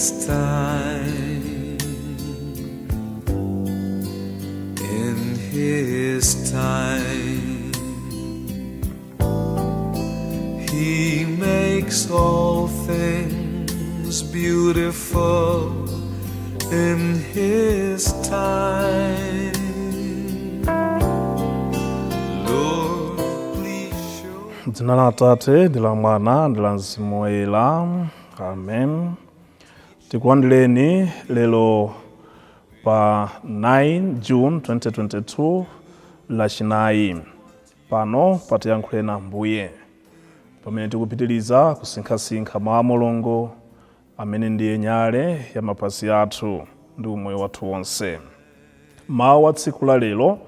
his time, in his time, he makes all things beautiful in his time. Lord, please show. Dzina la Atate ndi la Mwana ndi la Mzimu Woyera. Amen. Tikulandireni lero pa 9 June 2022 lachinayi pano pa Tiyankhuleni Ambuye, pamene tikupitiriza kusinkhasinkha mawu a Mulungu amene ndiye nyale ya mapazi athu ndi umoyo wathu wonse. Mawu a tsiku la lero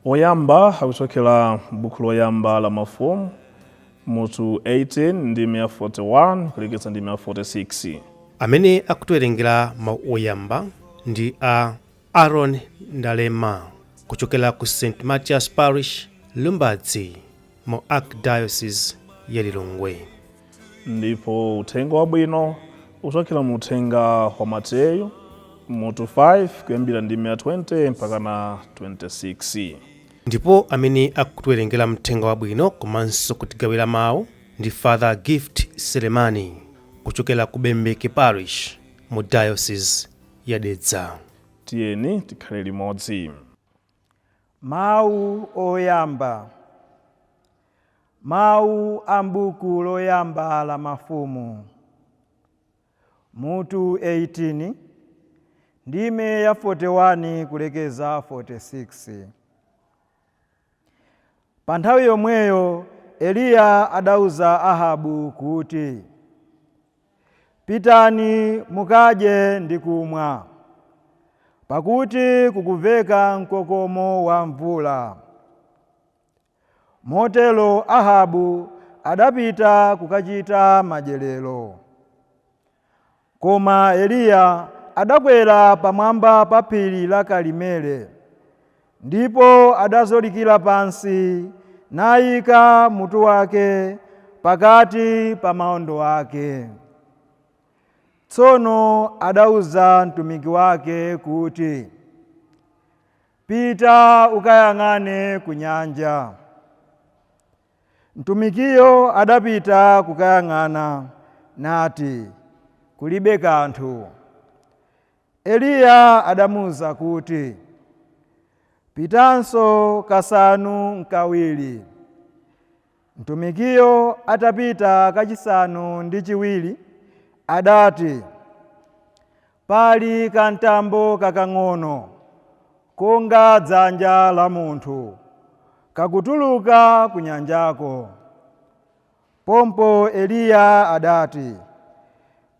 oyamba akuchokera m'buku loyamba la Mafumu mutu 18 ndi 141 kulekeza ndi 146. Amene akutiwerengera mawu oyamba ndi a Aaron Ndalema kuchokera ku St. Mathias Parish, Lumbadzi, mu Archdiocese ya Lilongwe. Ndipo uthenga wabwino uchokera mu uthenga wa Mateyu mutu 5 kuyambira ndi 120 mpaka na 26. Ndipo amene akutiwerengera mthenga wabwino komanso kutigawira mawu ndi Father Gift Selemani kuchokera ku Bembeke Parish mu Diocese ya Dedza. Tiyeni tikhale limodzi. Mawu oyamba. Mawu a m'buku loyamba la Mafumu mutu 18 ndime ya 41 kulekeza 46. Pa nthawi yomweyo Eliya adauza Ahabu kuti, pitani mukadye ndi kumwa, pakuti kukumveka mkokomo wa mvula. Motero Ahabu adapita kukachita madyerero. Koma Eliya adakwera pamwamba pa phiri la Karimeli, ndipo adazolikira pansi nayika mutu wake pakati pa maondo ake. Tsono adauza mtumiki wake kuti, pita ukayang'ane ku nyanja. Mtumikiyo adapita kukayang'ana nati, kulibe kanthu. Eliya adamuwuza kuti, pitanso kasanu nkawiri. Mtumikiyo atapita kachisanu ndi chiwiri adati, pali kantambo kakang'ono konga dzanja la munthu kakutuluka ku nyanjako. Pompo Eliya adati,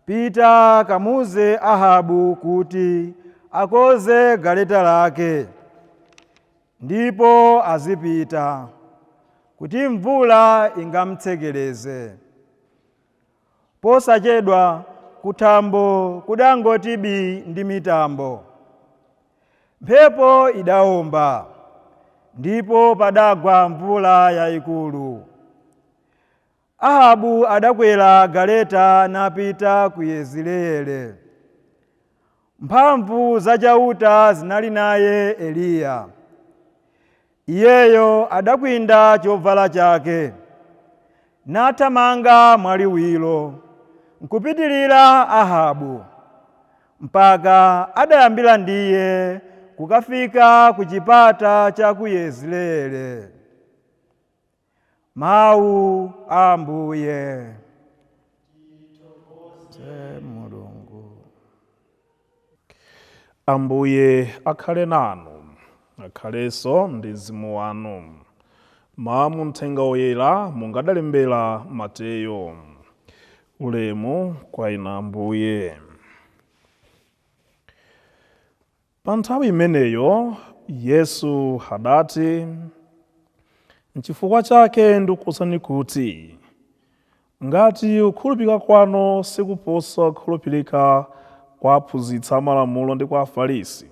pita kamuze Ahabu kuti akoze galeta lake, ndipo azipita kuti mvula ingamtsekereze. Posachedwa kuthambo kudangoti bi ndi mitambo. Mphepo idawomba ndipo padagwa mvula yayikulu. Ahabu adakwera galeta napita ku Yezireeli. Mphamvu zachauta zinali naye Eliya. Iyeyo adakwinda chovala chake nathamanga mwaliwiro nkupitirira Ahabu mpaka adayambira ndiye kukafika ku chipata cha ku Yezireeli. Mawu a Ambuye. Mulungu. Ambuye akhale nanu, akhalenso ndi mzimu wanu. Mawu mu uthenga woyera mungadalembera Mateyu. Ulemu kwa inu Ambuye. Pa nthawi imeneyo Yesu adati, n'chifukwa chake ndikuwuzani kuti, ngati kukhulupirika kwanu sikuposa kukhulupirika kwa aphunzitsi amalamulo ndi kwa Afarisi,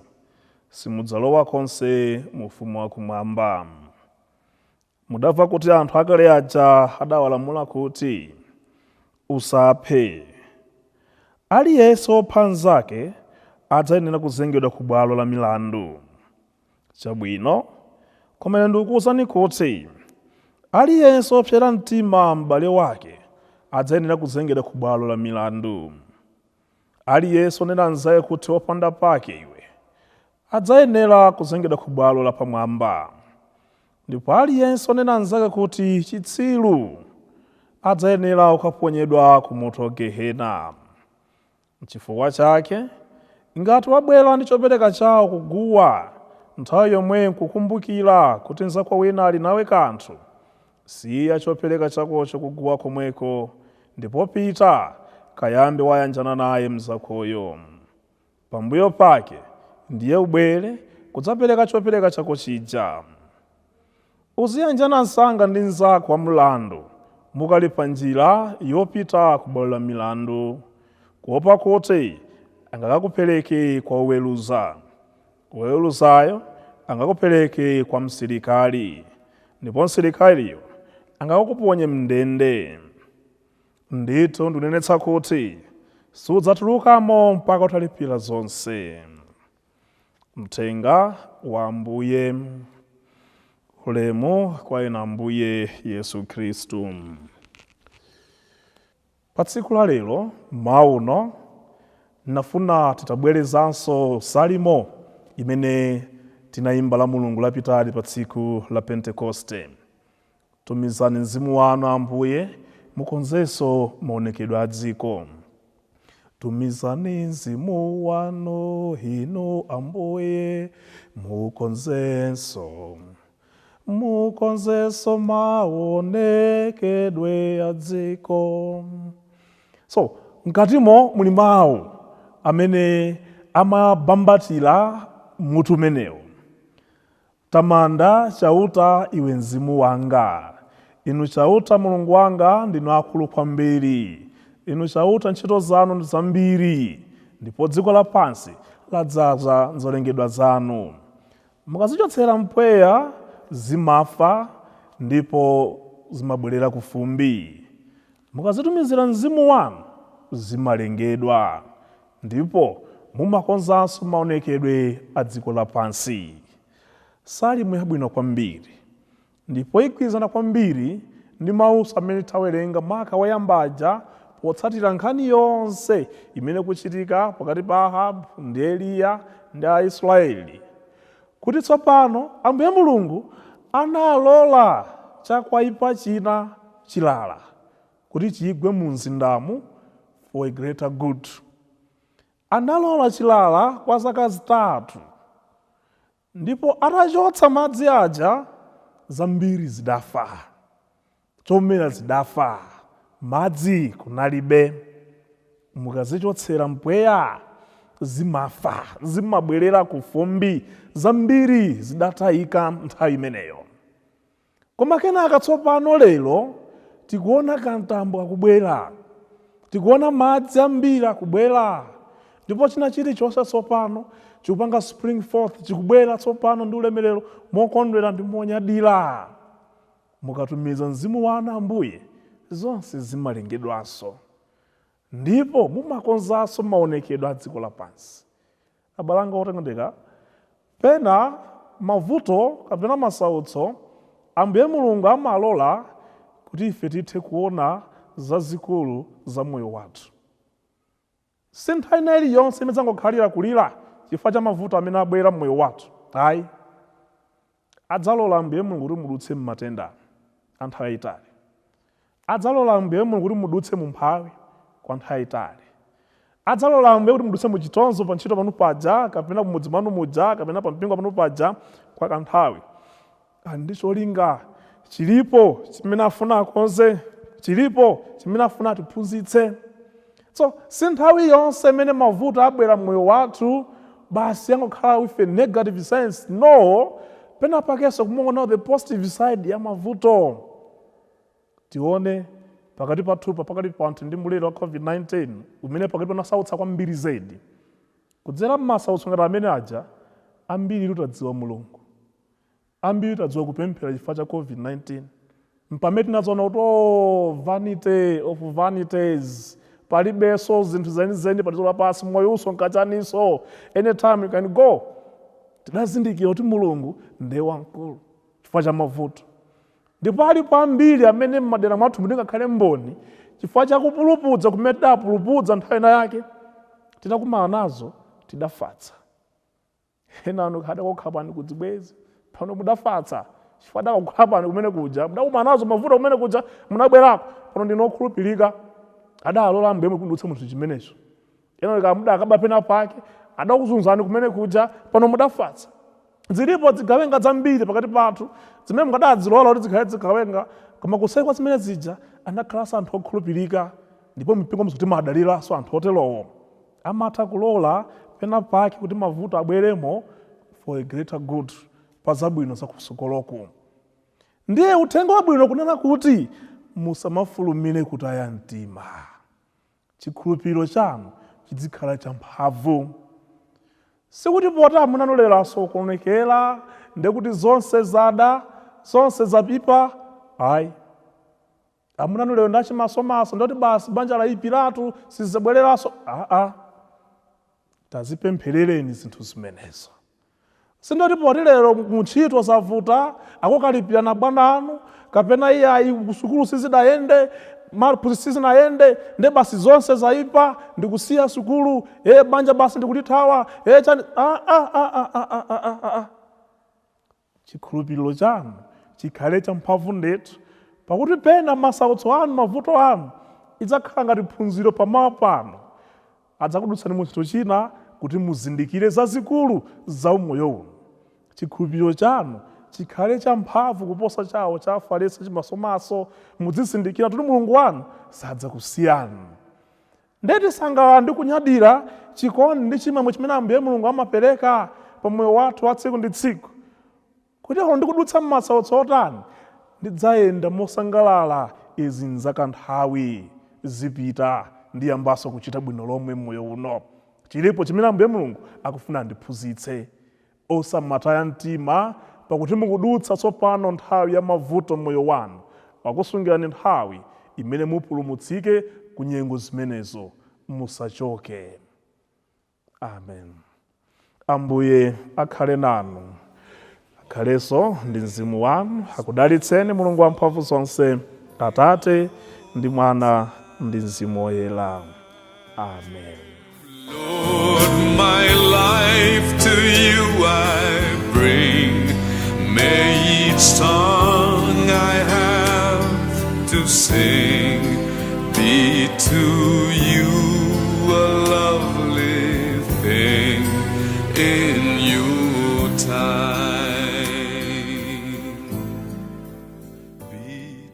simudzalowa konse mu ufumu wakumwamba. Mudamva kuti anthu akale aja adawalamula kuti, usaphe. aliyense wopha mnzake adzayenera kuzengedwa ku bwalo la milandu. Chabwino, koma ine ndikuwuzani kuti aliyense wopsera mtima m'bale wake adzayenera kuzengedwa ku bwalo la milandu. Aliyense wonena nzaye kuti wopanda pake iwe adzayenera kuzengedwa ku bwalo lapamwamba. Ndipo aliyense wonena nzake kuti chitsiru adzayenera kukaponyedwa ku moto wa gehena. Chifukwa chake, ngati wabwera ndi chopereka chawo kuguwa, nthawi yomwe nkukumbukira kuti mnzako wina ali nawe kanthu, siya chopereka chakocho kuguwa komweko, ndipo pita kayambe wayanjana naye mnzakoyo. Pambuyo pake ndiye ubwere kudzapereka chopereka chako chija. Uziyanjana msanga ndi mnzako wa mlandu mukali pa njira yopita ku bwalo la milandu, kuopa kuti angakakupereke kwa oweruza. Oweruzayo angakupereke kwa msilikali, ndipo msilikaliyo angakuponye mndende. Ndithu ndikunenetsa kuti sudzatulukamo mpaka utalipira zonse. Mthenga wa Ambuye. Ulemu kwa ena Ambuye Yesu Kristu. Pa tsiku la lero mauno nafuna titabwerezanso salimo imene tinayimba la Mulungu lapitali pa tsiku la Pentekoste. Tumizani mzimu wanu Ambuye mukonzenso maonekedwe a dziko. Tumizani mzimu wanu inu Ambuye mukonzenso maonekedwe a dziko. So, mkatimo muli mawu amene amabambatira mutu umenewu. Tamanda chauta iwe mzimu wanga. Inu chauta Mulungu wanga ndinu akulu kwambiri. Inu chauta ntchito zanu ndi zambiri, ndipo dziko lapansi ladzaza zolengedwa zanu. Mukazichotsera mpweya zimafa ndipo zimabwerera ku fumbi. Mukazitumizira mzimu wanu zimalengedwa, ndipo mumakonzanso maonekedwe a dziko lapansi. Salimo yabwino kwambiri, ndipo igwirizana kwambiri ndi mawu amene tawerenga maka wayambaja potsatira nkhani yonse imene kuchitika pakati pa Ahabu ndi Eliya ndi Aisraeli, kuti tsopano Ambuye Mulungu analola chakwaipa china chilala kuti chigwe mu mzindamu for a greater good. Analola chilala kwa zaka zitatu, ndipo atachotsa madzi aja zambiri zidafa, chomera zidafa, madzi kunalibe. Mukazichotsera mpweya zimafa, zimabwerera ku fumbi, zambiri zidatayika nthawi imeneyo. Koma kenaka tsopano lero tikuona kantambo kakubwera, tikuona madzi ambiri akubwera, ndipo china chilichonse tsopano chikupanga spring forth, chikubwera tsopano ndi ulemerero mokondwera ndi monyadira. Mukatumiza mzimu wanu Ambuye zonse zimalengedwanso, ndipo mumakonzanso maonekedwe a dziko lapansi. Abalanga otengedeka, pena mavuto kapena masautso Ambuye Mulungu amalola kuti ife tithe kuona zazikulu za moyo wathu. Sinthawi ina iliyonse imene zangokhalira kulira chifukwa cha mavuto amene abwera mmoyo wathu. Ayi, adzalola Ambuye Mulungu kuti mudutse mmatenda a nthawi yayitali. Adzalola Ambuye Mulungu kuti mudutse mu mphawi kwa nthawi yayitali. Adzalola Ambuye kuti mudutse mu chitonzo pa ntchito panu paja, kapena kumudzi manu muja, kapena pa mpingo panu paja kwa kanthawi. Ndi cholinga chilipo chimene afuna akonze, chilipo chimene afuna atiphunzitse. So, si nthawi yonse imene mavuto abwera mmoyo wathu basi yangokhala with a negative sense. No, pena pakenso kumuona the positive side ya mavuto. Tione pakati pathupa, pakati pa anthu ndi mulero wa COVID-19 umene pakati panasautsa kwambiri zedi. Kudzera m'masautso ngati amene aja, ambiri tutadziwa Mulungu, ambiri tadziwa kupemphera chifukwa cha COVID-19. Mpamene tinazoona kuti vanity of vanities, palibenso zinthu zenizeni pa dziko lapansi, moyonso nkachaniso, anytime you can go. Tidazindikira kuti Mulungu ndiye wamkulu chifukwa cha mavuto. Ndipo alipo ambiri amene m'madera mwathu mutingakhale mboni chifukwa cha kupulupudza kumene tidapulupudza nthawi ina yake, titakumana nazo tidafatsa. Ena anu kadakokhalapani kudzibwezi pano mudafatsa chifukwa dakakhalapani kumene kuja, mudakumana nazo mavuto kumene kuja munabwerako, pano ndinokhulupirika adalola Ambuye mukundutsa munthu chimenecho. Ena likamuda akaba pena pake adakuzunzani kumene kuja, pano mudafatsa. Zilipo zigawenga zambiri pakati pathu zimene mukadadzilola kuti zikhale zigawenga, koma kuseri kwa zimene zija anakhalanso anthu okhulupirika, ndipo mpingo msuti madaliranso anthu oterowo. Amatha kulola pena pake kuti mavuto abweremo for a greater good, pa zabwino zakusogoloko. Ndiye uthenga wabwino kunena kuti musamafulumire kutaya mtima. Chikhulupiriro chanu chizikhala champhamvu. Sikuti pota munanoleranso kuonekera ndekuti zonse zada, zonse zapipa, ayi. Amunanolero ndachimasomaso ndoti basi banja la Pilatu sizibwereranso, tazipempherereni zinthu zimenezo. Sindoti poti lero muntchito zavuta, akokalipira na bwana anu, kapena iye ayi kusukulu sizidayende, maphunziro sizinayende, nde basi zonse zaipa, ndikusiya sukulu, banja basi ndikulithawa, chani, Chikhulupiriro chanu chikhale champhamvu ndithu, pakuti pena masautso anu, mavuto anu, idzakhala ngati phunziro pamawa pano. Adzakudutsani mu chinthu china kuti muzindikire zazikulu za umoyo uno. Chikhulupiriro chanu chikhale champhamvu kuposa chawo cha Afarisi chimasomaso, muzizindikira kuti Mulungu wanu sadzakusiyani. Ndeti sangalala ndi kunyadira chikondi ndi chimwemwe chimene Ambuye Mulungu amapereka pa moyo wathu wa tsiku ndi tsiku. Kuti lero ndikudutsa m'masautso otani, ndidzayenda mosangalala, izi nzakanthawi zipita, ndiyambanso kuchita bwino lomwe m'moyo uno. Chilipo chimene Ambuye Mulungu akufuna ndiphunzitse, osamataya mtima, pakuti mukudutsa tsopano nthawi ya mavuto m'moyo wanu, wakusungirani nthawi imene mupulumutsike ku nyengo zimenezo, musachoke. Amen. Ambuye akhale nanu, akhalenso ndi mzimu wanu, akudalitseni Mulungu wamphamvu zonse, Atate ndi Mwana ndi Mzimu Woyera. Amen. Lord, my life to you I bring. May each song I have to sing be to you a lovely thing in your time.